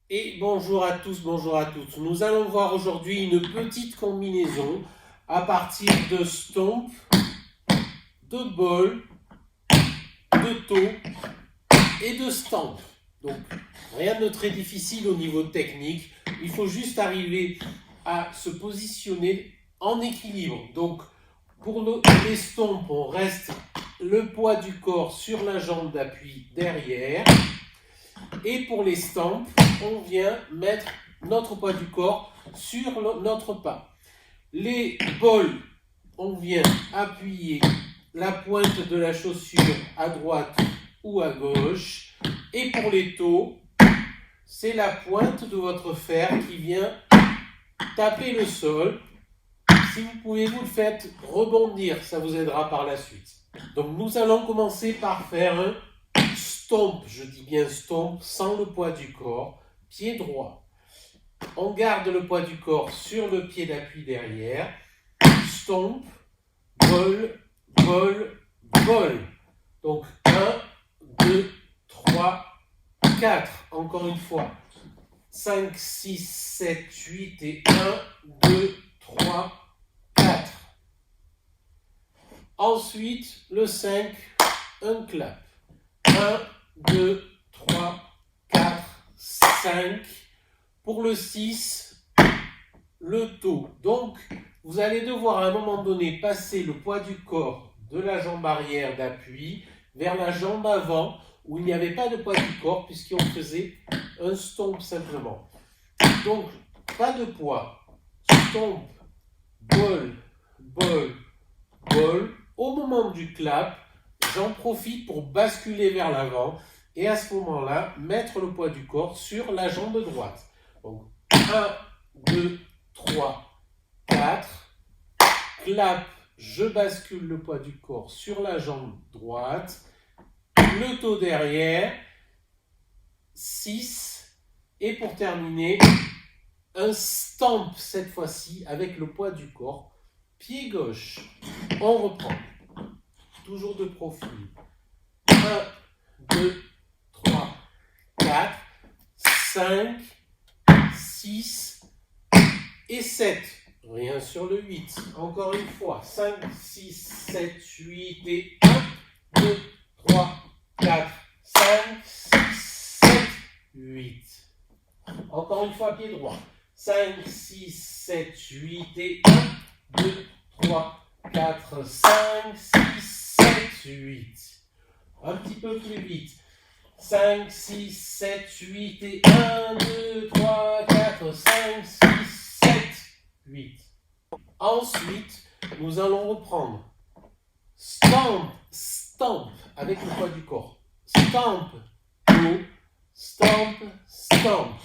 Et bonjour à tous, bonjour à toutes. Nous allons voir aujourd'hui une petite combinaison à partir de stomp, de ball, de toe et de stamp. Donc rien de très difficile au niveau technique. Il faut juste arriver à se positionner en équilibre. Donc pour les stomps, on reste le poids du corps sur la jambe d'appui derrière. Et pour les stamps, on vient mettre notre poids du corps sur notre pas. Les balls, on vient appuyer la pointe de la chaussure à droite ou à gauche. Et pour les toes, c'est la pointe de votre fer qui vient taper le sol. Si vous pouvez, vous le faites rebondir, ça vous aidera par la suite. Donc nous allons commencer par faire un stomp, je dis bien stomp, sans le poids du corps, pied droit. On garde le poids du corps sur le pied d'appui derrière. Stomp, ball, ball, ball. Donc 1, 2, 3, 4. Encore une fois. 5, 6, 7, 8 et 1, 2, 3, 4. Ensuite, le 5, un clap. 1, 2, 3, 4, 5. Pour le 6, le toe. Donc, vous allez devoir à un moment donné passer le poids du corps de la jambe arrière d'appui vers la jambe avant où il n'y avait pas de poids du corps puisqu'on faisait un stomp simplement. Donc, pas de poids. Stomp, ball, ball, ball. Au moment du clap, j'en profite pour basculer vers l'avant et à ce moment-là, mettre le poids du corps sur la jambe droite. Donc, 1, 2, 3, 4. Clap, je bascule le poids du corps sur la jambe droite. Le toe derrière. 6. Et pour terminer, un stamp cette fois-ci avec le poids du corps. Pied gauche. On reprend. Toujours de profil. 1, 2, 3, 4, 5, 6 et 7. Rien sur le 8. Encore une fois. 5, 6, 7, 8 et 1, 2, 3, 4, 5, 6, 7, 8. Encore une fois, pied droit. 5, 6, 7, 8 et 1, 2, 3, 4, 5, 6, 7, 8. Un petit peu plus vite. 5, 6, 7, 8 et 1, 2, 3, 4, 5, 6, 7, 8. Ensuite, nous allons reprendre. Stamp, stamp, avec le poids du corps. Stamp, toe, stamp, stamp.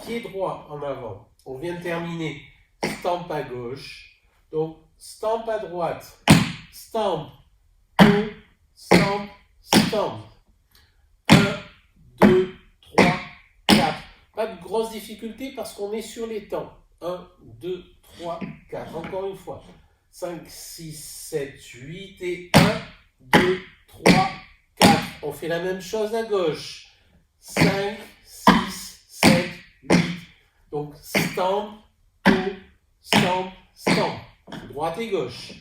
Pied droit en avant. On vient de terminer. Stamp à gauche. Donc, stamp à droite. Stamp, toe, stamp, stamp. 1, 2, 3, 4. Pas de grosse difficulté parce qu'on est sur les temps. 1, 2, 3, 4. Encore une fois. 5, 6, 7, 8 et 1, 2, 3, 4. On fait la même chose à gauche. 5, 6, 7, 8. Donc, stamp, toe, stamp, stamp. Droite et gauche.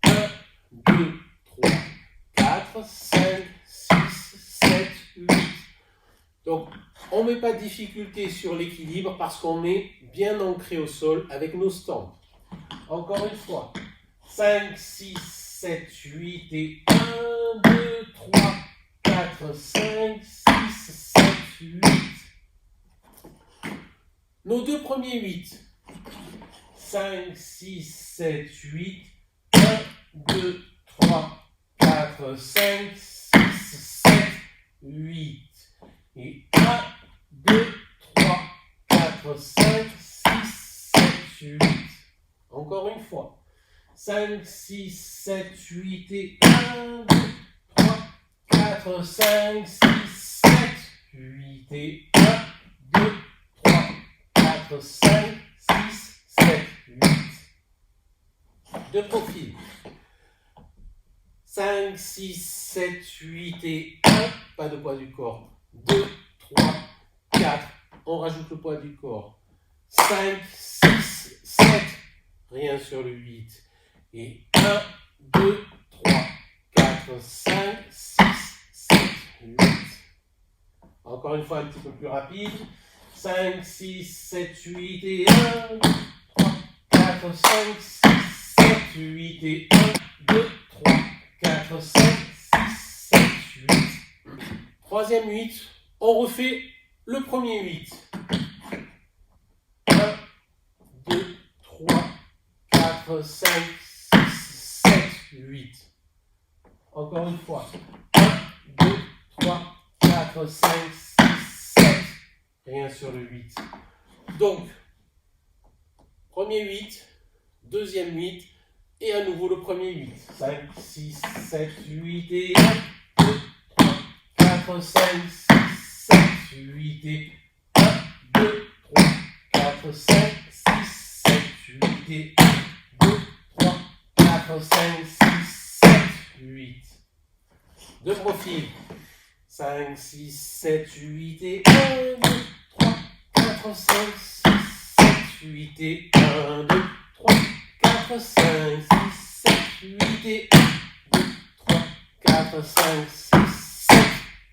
1, 2, 3, 4, 5, 6, 7, 8. Donc, on ne met pas de difficulté sur l'équilibre parce qu'on est bien ancré au sol avec nos stamps. Encore une fois. 5, 6, 7, 8 et 1, 2, 3, 4, 5, 6, 7, 8. Nos deux premiers 8. 5, 6, 7, 8. 1, 2, 3, 4, 5, 6, 7, 8. Et 1, 2, 3, 4, 5, 6, 7, 8. Encore une fois. 5, 6, 7, 8 et 1, 2, 3, 4, 5, 6, 7, 8 et 1, 2, 3, 4, 5, 6, 7, 8. De profil. 5, 6, 7, 8 et 1, pas de poids du corps. 2, 3, 4, on rajoute le poids du corps. 5, 6, 7, rien sur le 8. Et 1, 2, 3, 4, 5, 6, 7, 8. Encore une fois, un petit peu plus rapide. 5, 6, 7, 8 et 1, 3, 4, 5, 6, 7, 8 et 1, 2, 3, 4, 5, 6, 7, 8. Troisième 8, on refait le premier 8. 1, 2, 3, 4, 5, 6, 7, 8. Encore une fois. 1, 2, 3, 4, 5, 6, 7. Rien sur le 8. Donc, premier 8, deuxième 8, et à nouveau le premier 8. 5, 6, 7, 8 et 1, 2, 3, 4, 5, 6, 7, 8 et 1, 2, 3, 4, 5, 6, 7, 8 et 1, 2, 3, 4, 5, 6, 7, 8. De profil. 5, 6, 7, 8 et 1, 2, 3, 4, 5, 6, 7, 8 et 1, 2, 3, 4, 5, 6, 7, 8 et 1, 2, 3, 4, 5, 6, 7,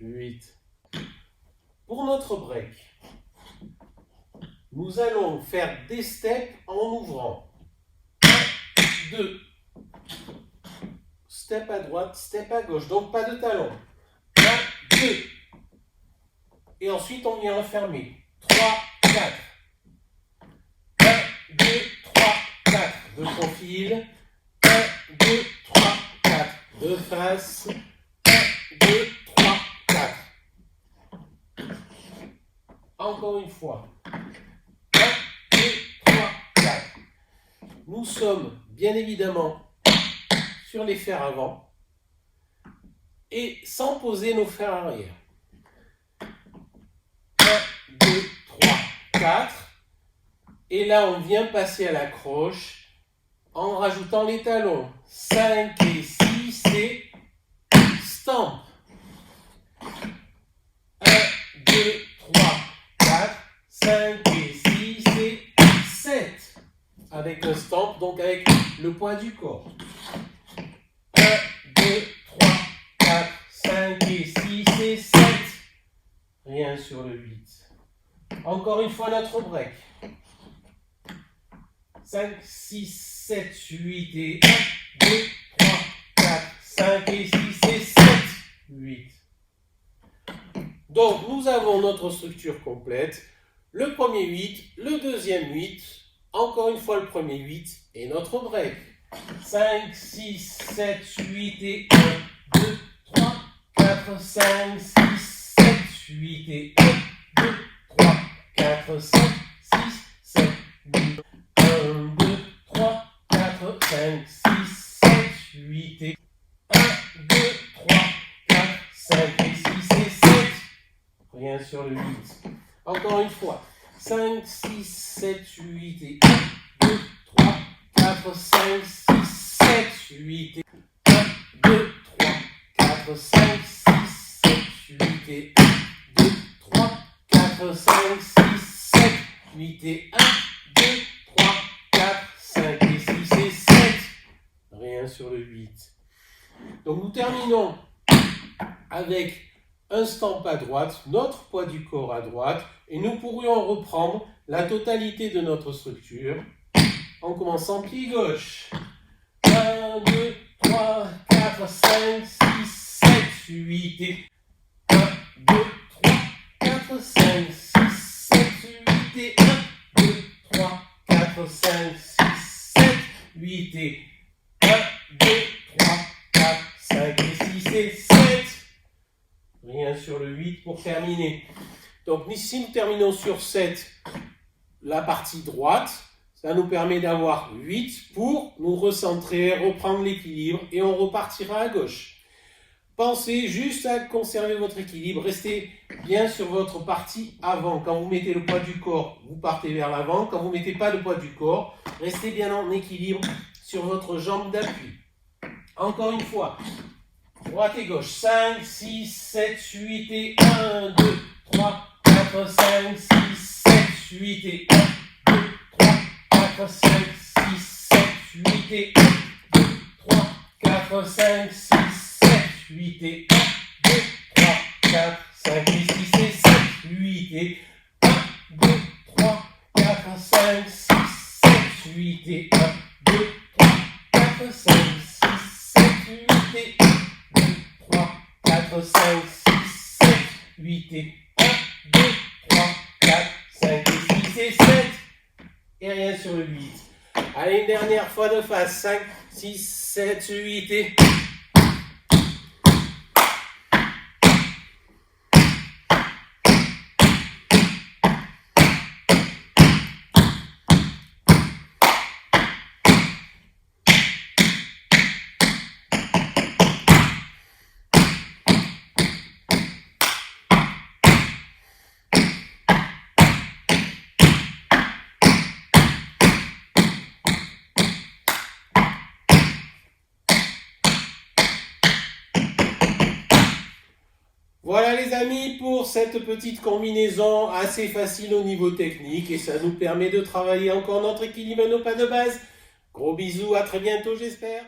8. Pour notre break, nous allons faire des steps en ouvrant. 1, 2. Step à droite, step à gauche, donc pas de talon. 1, 2. Et ensuite, on vient refermer. 3, 4. 1, 2, 3, 4. De profil. 1, 2, 3, 4. De face. 1, 2, 3, 4. Encore une fois. 1, 2, 3, 4. Nous sommes bien évidemment sur les fers avant et sans poser nos fers arrière. 1, 2, 3, 4. Et là, on vient passer à la croche en rajoutant les talons. 5 et 6 et stamp. 1, 2, 3, 4, 5 et 6 et 7. Avec un stamp, donc avec le poids du corps. 1, 2, 3, 4, 5 et 6 et 7. Rien sur le 8. Encore une fois notre break. 5, 6, 7, 8 et 1, 2, 3, 4, 5 et 6 et 7, 8. Donc nous avons notre structure complète. Le premier 8, le deuxième 8, encore une fois le premier 8 et notre break. 5, 6, 7, 8 et 1, 2, 3, 4, 5, 6, 7, 8 et 1, 2, 3, 4, 5, 6, 7, 8. 1, 2, 3, 4, 5, 6, 7, 8 et 1, 2, 3, 4, 5 et 6 et 7. Rien sur le 8. Encore une fois. 5, 6, 7, 8 et 1, 2, 3, 4, 5, 6, 7, 8 et 1, 2, 3, 4, 5, 6, 7, 8 et 1, 2, 3, 4, 5, 6, 7, 8 et 1, 2, 3, 4, 5 et 6 et 7. Rien sur le 8. Donc nous terminons avec un stamp à droite, notre poids du corps à droite, et nous pourrions reprendre la totalité de notre structure en commençant pied gauche. 1, 2, 3, 4, 5, 6, 7, 8 et 1, 2, 3, 4, 5, 6, 7, 8 et 1, 2, 3, 4, 5, 6, 7, 8 et 1, 2, 3, 4, 5 et 6 et 7. Rien sur le 8 pour terminer. Donc ici, nous terminons sur 7, la partie droite. Ça nous permet d'avoir 8 pour nous recentrer, reprendre l'équilibre et on repartira à gauche. Pensez juste à conserver votre équilibre. Restez bien sur votre partie avant. Quand vous mettez le poids du corps, vous partez vers l'avant. Quand vous ne mettez pas le poids du corps, restez bien en équilibre sur votre jambe d'appui. Encore une fois. Droite et gauche. 5, 6, 7, 8 et 1, 2, 3, 4, 5, 6, 8 et 1, 2, 3, 4, 5, 6, 7, 8 et 1, 2, 3, 4, 5, 6, 7, 8 et 1, 2, 3, 4, 5 et 6 et 7, 8 et 1, 2, 3, 4, 5, 6, 7, 8 et 1, 2, 3, 4, 5, 6, 7, 8 et 1, 2, 3, 4, 5, 6, 7, 8 et 1, 2, 3, 4, 5 et 6 et 7. Et rien sur le 8. Allez, une dernière fois de face. 5, 6, 7, 8 et... Voilà les amis pour cette petite combinaison assez facile au niveau technique et ça nous permet de travailler encore notre équilibre et nos pas de base. Gros bisous, à très bientôt j'espère.